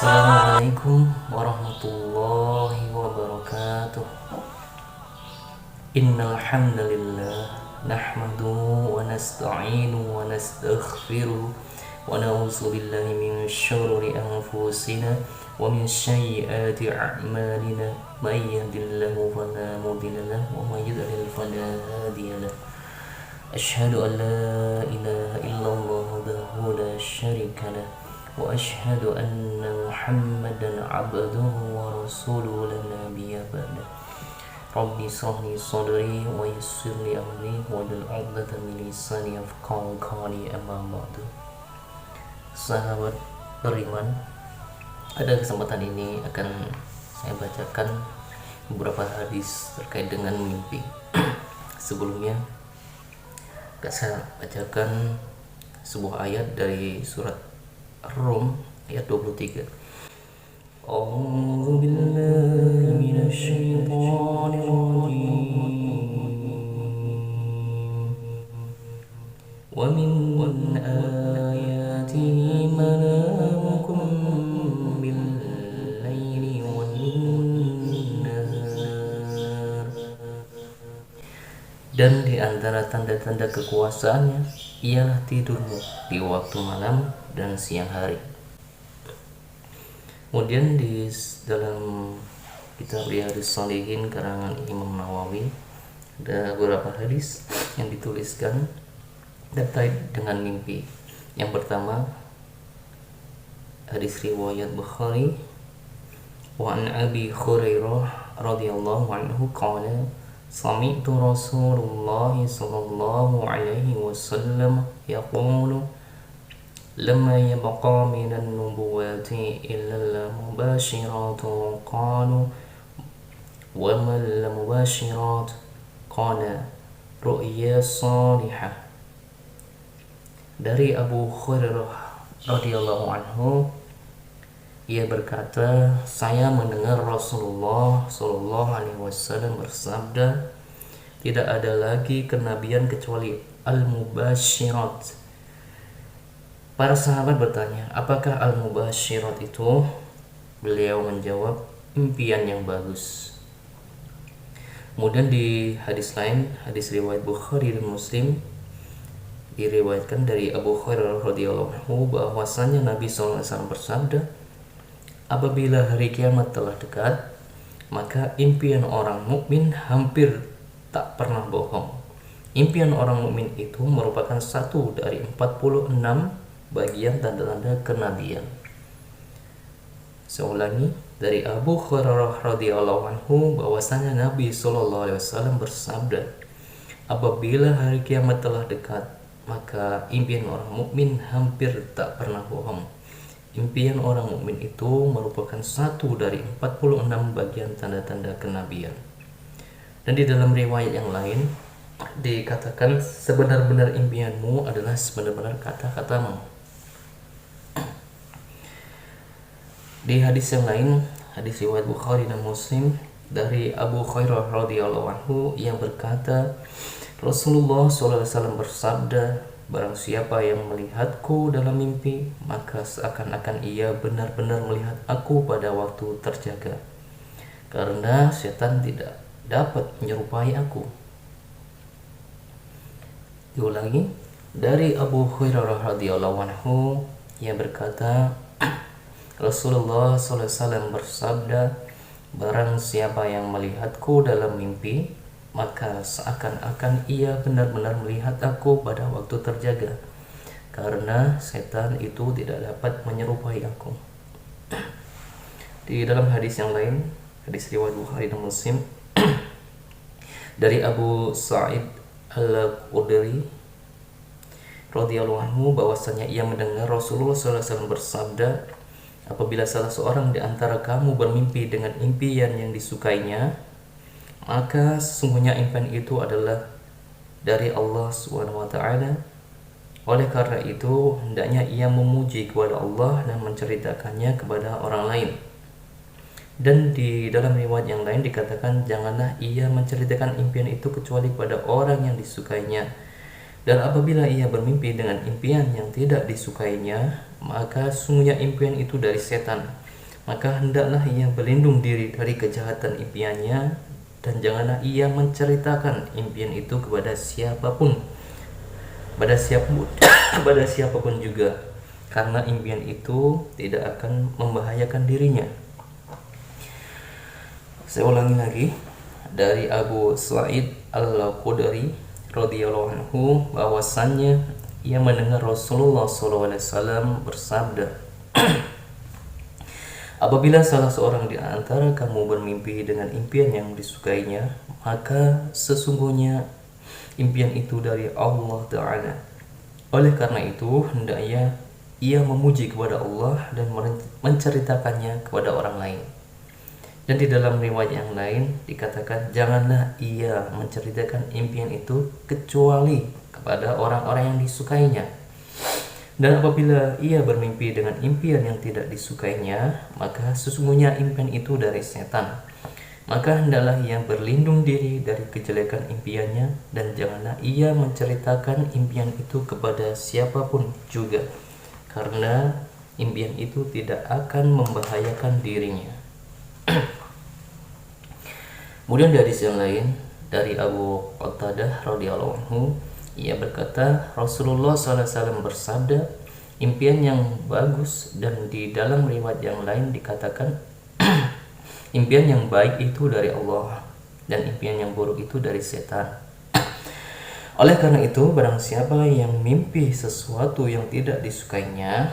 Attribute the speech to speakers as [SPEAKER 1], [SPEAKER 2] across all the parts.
[SPEAKER 1] Assalamualaikum warahmatullahi wabarakatuh. Innal hamdalillah nahmaduhu wa nasta'inu wa nastaghfiruh wa na'udzu billahi min syururi anfusina wa min sayyiati a'malina may yahdihillahu fala mudilla lahu wa may yudlil fala hadiya lahu. Asyhadu an la ilaha illallah wahdahu la syarika lah wa asyhadu anna Muhammadan abduhu wa rasuluhu la nabiyya ba'dah. Rabbi shrah li sadri wa yassir li amri wahlul 'uqdatam min lisani yafqahu qawli, amma ba'du. Sahabat beriman, pada kesempatan ini akan saya bacakan beberapa hadis terkait dengan mimpi. Sebelumnya akan saya bacakan sebuah ayat dari surat Rum ayat 23. A'udzu billahi minasy syaithanir rajim. Wa min ayatihi manamukum bil laili wan nahar. Dan di antara tanda-tanda kekuasaannya ialah tidurmu di waktu malam dan siang hari. Kemudian di dalam kitab Riyadhus Shalihin karangan Imam Nawawi ada beberapa hadis yang dituliskan terkait dengan mimpi. Yang pertama, hadis riwayat Bukhari, wa an Abi Hurairah radhiyallahu anhu qala sami'tu Rasulullah sallallahu alaihi wasallam yaqulu lamma yabqa minan nubuwati illa al-mubashiratu qalu wa ma al-mubashirat qala ru'ya salihah. Dari Abu Hurairah radhiyallahu anhu, ia berkata, saya mendengar Rasulullah sallallahu alaihi wasallam bersabda, tidak ada lagi kenabian kecuali al-mubashirat. Para sahabat bertanya, apakah al-mubashirat itu? Beliau menjawab, impian yang bagus. Kemudian di hadis lain, hadis riwayat Bukhari dan Muslim, diriwayatkan dari Abu Hurairah radhiyallahu anhu bahwasanya Nabi sallallahu alaihi wasallam bersabda, apabila hari kiamat telah dekat, maka impian orang mukmin hampir tak pernah bohong. Impian orang mukmin itu merupakan satu dari 46 bagian tanda-tanda kenabian. Saya ulangi, dari Abu Hurairah radhiyallahu anhu bahwasanya Nabi sallallahu alaihi wasallam bersabda, apabila hari kiamat telah dekat, maka impian orang mukmin hampir tak pernah bohong. Impian orang mukmin itu merupakan satu dari 46 bagian tanda-tanda kenabian. Dan di dalam riwayat yang lain dikatakan, sebenar-benar impianmu adalah sebenar-benar kata-katamu. Di hadis yang lain, hadis riwayat Bukhari dan Muslim dari Abu Hurairah radhiyallahu anhu yang berkata, Rasulullah SAW bersabda, barang siapa yang melihatku dalam mimpi, maka seakan-akan ia benar-benar melihat aku pada waktu terjaga, karena setan tidak dapat menyerupai aku. Diulangi, dari Abu Hurairah radhiyallahu anhu yang berkata, Rasulullah SAW bersabda, barang siapa yang melihatku dalam mimpi, maka seakan-akan ia benar-benar melihat aku pada waktu terjaga, karena setan itu tidak dapat menyerupai aku. Di dalam hadis yang lain, hadis riwayat Bukhari dan Muslim dari Abu Sa'id Al-Khudri radhiyallahu anhu bahwasanya ia mendengar Rasulullah SAW bersabda, apabila salah seorang di antara kamu bermimpi dengan impian yang disukainya, maka sesungguhnya impian itu adalah dari Allah SWT. Oleh karena itu, hendaknya ia memuji kepada Allah dan menceritakannya kepada orang lain. Dan di dalam riwayat yang lain dikatakan, janganlah ia menceritakan impian itu kecuali kepada orang yang disukainya. Dan apabila ia bermimpi dengan impian yang tidak disukainya, maka sungguhnya impian itu dari setan. maka hendaklah ia berlindung diri dari kejahatan impiannya, dan janganlah ia menceritakan impian itu kepada siapapun, kepada siapapun juga, karena impian itu tidak akan membahayakan dirinya. Saya ulangi lagi, dari Abu Sa'id Al-Khudri radhiyallahu anhu bahwasannya ia mendengar Rasulullah SAW bersabda, apabila salah seorang di antara kamu bermimpi dengan impian yang disukainya, maka sesungguhnya impian itu dari Allah Ta'ala. Oleh karena itu, hendaknya ia memuji kepada Allah dan menceritakannya kepada orang lain. Dan di dalam riwayat yang lain dikatakan, janganlah ia menceritakan impian itu kecuali kepada orang-orang yang disukainya. Dan apabila ia bermimpi dengan impian yang tidak disukainya, maka sesungguhnya impian itu dari setan. Maka hendaklah ia berlindung diri dari kejelekan impiannya, dan janganlah ia menceritakan impian itu kepada siapapun juga, karena impian itu tidak akan membahayakan dirinya. Kemudian dari hadis yang lain, dari Abu Qatadah radhiyallahu anhu, ia berkata, Rasulullah SAW bersabda, impian yang bagus, dan di dalam riwayat yang lain dikatakan impian yang baik itu dari Allah, dan impian yang buruk itu dari setan. Oleh karena itu, barang siapa yang mimpi sesuatu yang tidak disukainya,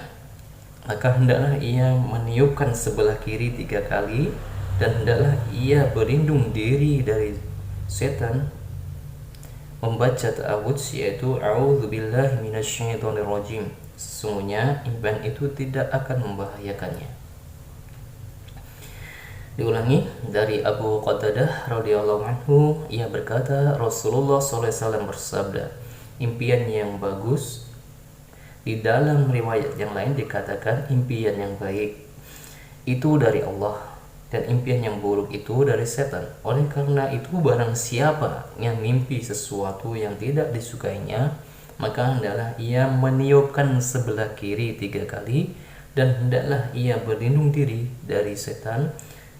[SPEAKER 1] maka hendaklah ia meniupkan sebelah kiri 3 kali, dan hendaklah ia berlindung diri dari setan, membaca ta'awudz, yaitu a'udzubillahi minasyaitonirrajim. Sesungguhnya impian itu tidak akan membahayakannya. Diulangi, dari Abu Qatadah radhiyallahu anhu, ia berkata, Rasulullah SAW bersabda, impian yang bagus, di dalam riwayat yang lain dikatakan impian yang baik itu dari Allah, dan impian yang buruk itu dari setan. Oleh karena itu, barang siapa yang mimpi sesuatu yang tidak disukainya, maka hendaklah ia meniupkan sebelah kiri 3 kali, dan hendaklah ia berlindung diri dari setan,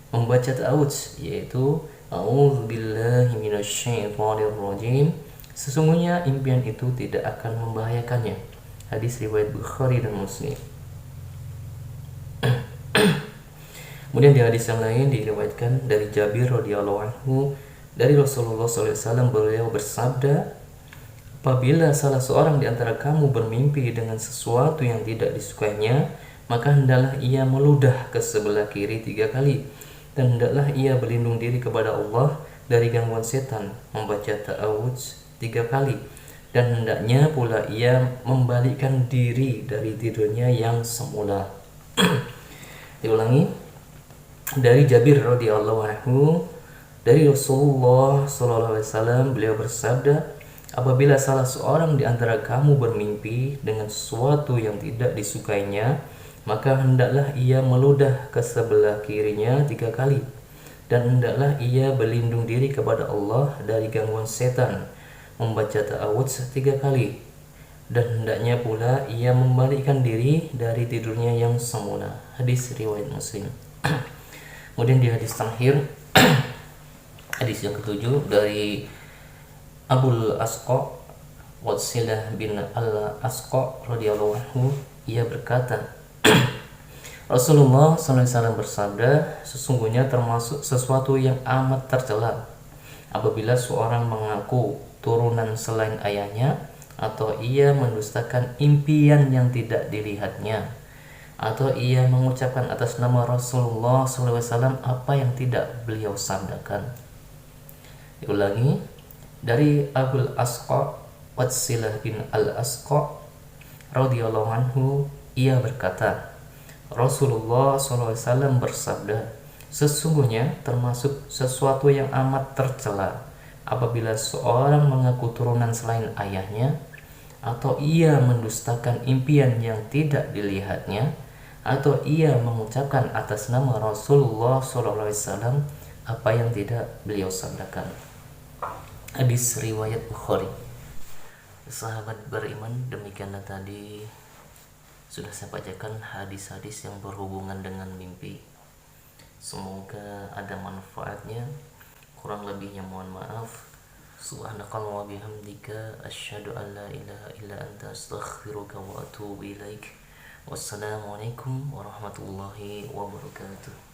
[SPEAKER 1] membaca ta'awudz, yaitu a'udzubillahi minasyaitonirrajim. Sesungguhnya impian itu tidak akan membahayakannya. Hadis riwayat Bukhari dan Muslim. Kemudian di hadis yang lain diriwayatkan dari Jabir radhiyallahu anhu, dari Rasulullah SAW, beliau bersabda, apabila salah seorang di antara kamu bermimpi dengan sesuatu yang tidak disukainya, maka hendaklah ia meludah ke sebelah kiri 3 kali, dan hendaklah ia berlindung diri kepada Allah dari gangguan setan, membaca ta'awudz 3 kali, dan hendaknya pula ia membalikkan diri dari tidurnya yang semula. Diulangi, dari Jabir radhiyallahu anhu, dari Rasulullah SAW, beliau bersabda, apabila salah seorang di antara kamu bermimpi dengan sesuatu yang tidak disukainya, maka hendaklah ia meludah ke sebelah kirinya 3 kali, dan hendaklah ia berlindung diri kepada Allah dari gangguan setan, membaca ta'awudz 3 kali, dan hendaknya pula ia membalikkan diri dari tidurnya yang semula. Hadis riwayat Muslim. Kemudian di hadis terakhir, hadis yang ke-7, dari Abul Asqa Watsilah bin Al-Asqa radhiyallahu anhu, ia berkata, Rasulullah SAW bersabda, sesungguhnya termasuk sesuatu yang amat tercela apabila seorang mengaku turunan selain ayahnya, atau ia mendustakan impian yang tidak dilihatnya, atau ia mengucapkan atas nama Rasulullah SAW apa yang tidak beliau sabdakan. Diulangi, dari Abul Asqa Watsilah bin Al-Asqa radhiyallahu anhu, ia berkata, Rasulullah SAW bersabda, sesungguhnya termasuk sesuatu yang amat tercela apabila seorang mengaku turunan selain ayahnya, atau ia mendustakan impian yang tidak dilihatnya, atau ia mengucapkan atas nama Rasulullah SAW apa yang tidak beliau sabdakan. Hadis riwayat Bukhari. Sahabat beriman, demikianlah tadi sudah saya bacakan hadis-hadis yang berhubungan dengan mimpi. Semoga ada manfaatnya. Kurang lebihnya mohon maaf. Subhanakallah wa bihamdika asyhadu an la ilaha illa anta astaghfiruka wa atubu ilaik. Wassalamualaikum warahmatullahi wabarakatuh.